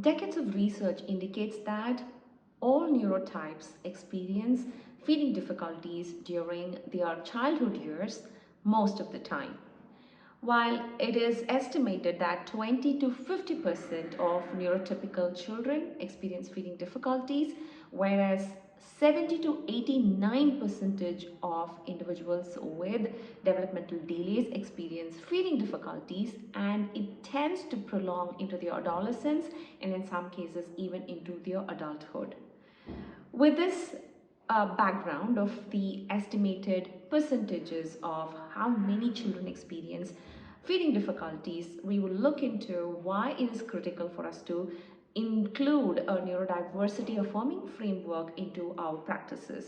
Decades of research indicates that all neurotypes experience feeding difficulties during their childhood years most of the time. While it is estimated that 20 to 50% of neurotypical children experience feeding difficulties, whereas 70 to 89% of individuals with developmental delays experience feeding difficulties, and it tends to prolong into their adolescence and in some cases even into their adulthood. With this background of the estimated percentages of how many children experience feeding difficulties, we will look into why it is critical for us to include a neurodiversity affirming framework into our practices.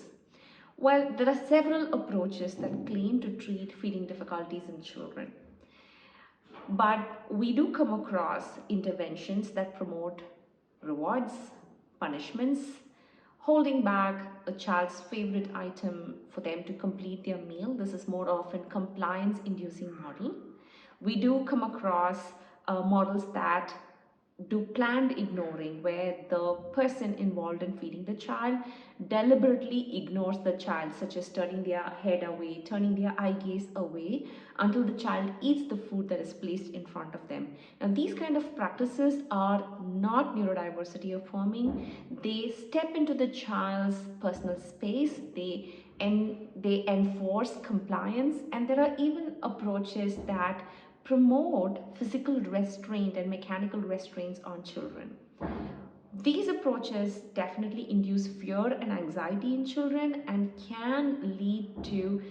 Well, there are several approaches that claim to treat feeding difficulties in children, but we do come across interventions that promote rewards, punishments, holding back a child's favorite item for them to complete their meal. This is more often compliance inducing model. We do come across models that do planned ignoring, where the person involved in feeding the child deliberately ignores the child, such as turning their head away, turning their eye gaze away until the child eats the food that is placed in front of them. Now, these kind of practices are not neurodiversity affirming. They step into the child's personal space, they enforce compliance, and there are even approaches that promote physical restraint and mechanical restraints on children. These approaches definitely induce fear and anxiety in children and can lead to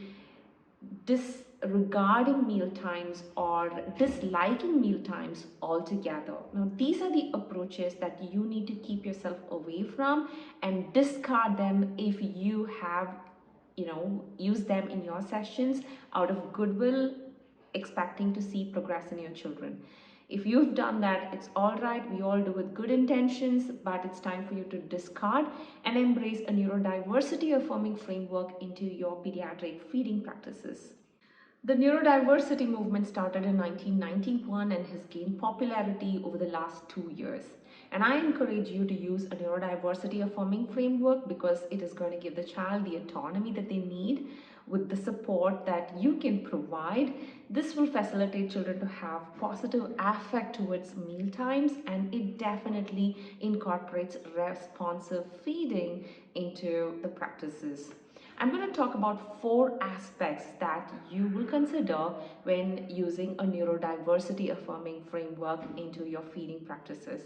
disregarding meal times or disliking meal times altogether. Now, these are the approaches that you need to keep yourself away from and discard them if you have, used them in your sessions out of goodwill, expecting to see progress in your children. If you've done that, it's all right. We all do with good intentions, but it's time for you to discard and embrace a neurodiversity affirming framework into your pediatric feeding practices. The neurodiversity movement started in 1991 and has gained popularity over the last 2 years. And I encourage you to use a neurodiversity affirming framework because it is going to give the child the autonomy that they need with the support that you can provide. This will facilitate children to have positive affect towards meal times, and it definitely incorporates responsive feeding into the practices. I'm going to talk about 4 aspects that you will consider when using a neurodiversity affirming framework into your feeding practices.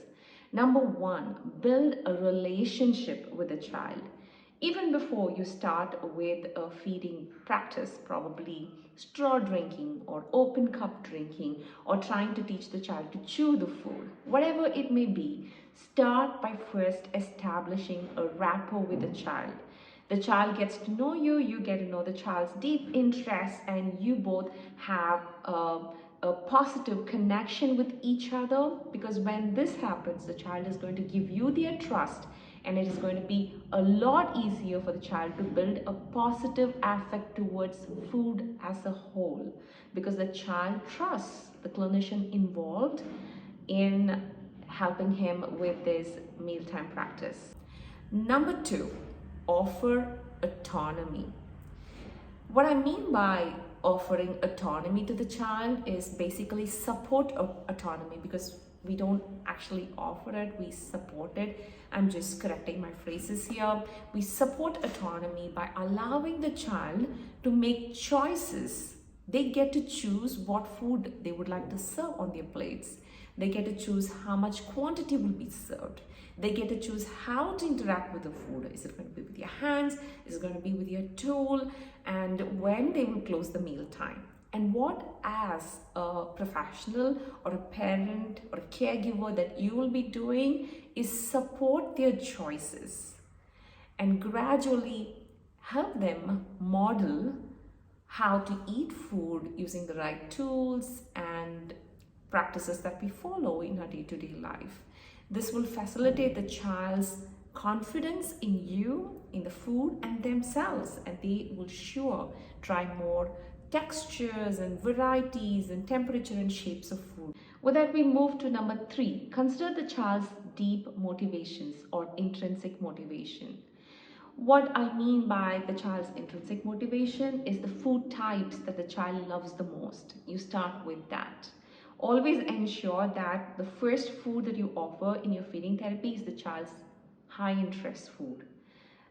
Number 1, build a relationship with the child. Even before you start with a feeding practice, probably straw drinking or open cup drinking, or trying to teach the child to chew the food, whatever it may be, start by first establishing a rapport with the child. The child gets to know you, you get to know the child's deep interests, and you both have a positive connection with each other, because when this happens, the child is going to give you their trust, and it is going to be a lot easier for the child to build a positive affect towards food as a whole, because the child trusts the clinician involved in helping him with this mealtime practice. Number 2, offer autonomy. What I mean by offering autonomy to the child is basically support of autonomy, because we don't actually offer it, we support it. I'm just correcting my phrases here. We support autonomy by allowing the child to make choices. They get to choose what food they would like to serve on their plates. They get to choose how much quantity will be served. They get to choose how to interact with the food. Is it going to be with your hands? Is it going to be with your tool? And when they will close the meal time. And what, as a professional or a parent or a caregiver, that you will be doing is support their choices and gradually help them model how to eat food using the right tools and practices that we follow in our day-to-day life. This will facilitate the child's confidence in you, in the food, and themselves, and they will sure try more textures and varieties and temperature and shapes of food. With that, we move to number 3. Consider the child's deep motivations or intrinsic motivation. What I mean by the child's intrinsic motivation is the food types that the child loves the most. You start with that. Always ensure that the first food that you offer in your feeding therapy is the child's high interest food,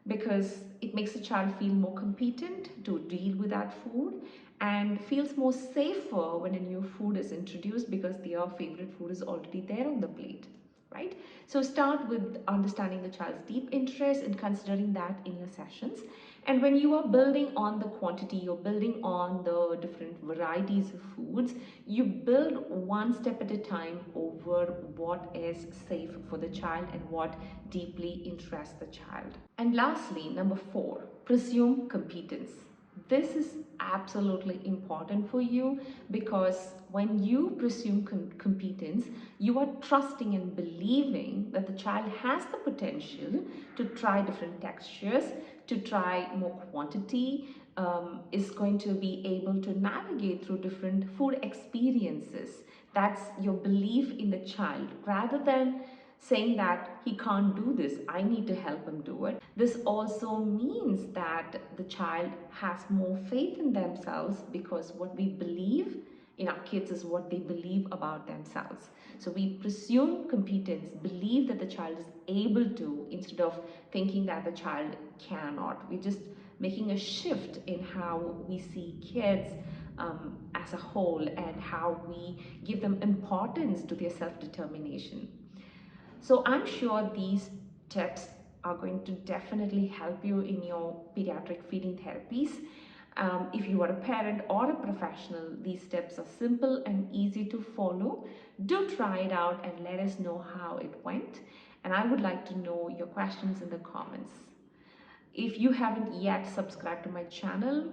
because it makes the child feel more competent to deal with that food and feels more safer when a new food is introduced because their favorite food is already there on the plate, right? So start with understanding the child's deep interest and considering that in your sessions. And when you are building on the quantity, you're building on the different varieties of foods, you build one step at a time over what is safe for the child and what deeply interests the child. And lastly, number 4, presume competence. This is absolutely important for you, because when you presume competence, you are trusting and believing that the child has the potential to try different textures, to try more quantity, is going to be able to navigate through different food experiences. That's your belief in the child, rather than saying that he can't do this, I need to help him do it. This also means that the child has more faith in themselves, because what we believe in our kids is what they believe about themselves. So we presume competence, believe that the child is able to, instead of thinking that the child cannot. We're just making a shift in how we see kids as a whole, and how we give them importance to their self-determination. So I'm sure these tips are going to definitely help you in your pediatric feeding therapies. If you are a parent or a professional, these steps are simple and easy to follow. Do try it out and let us know how it went. And I would like to know your questions in the comments. If you haven't yet subscribed to my channel,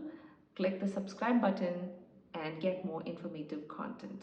click the subscribe button and get more informative content.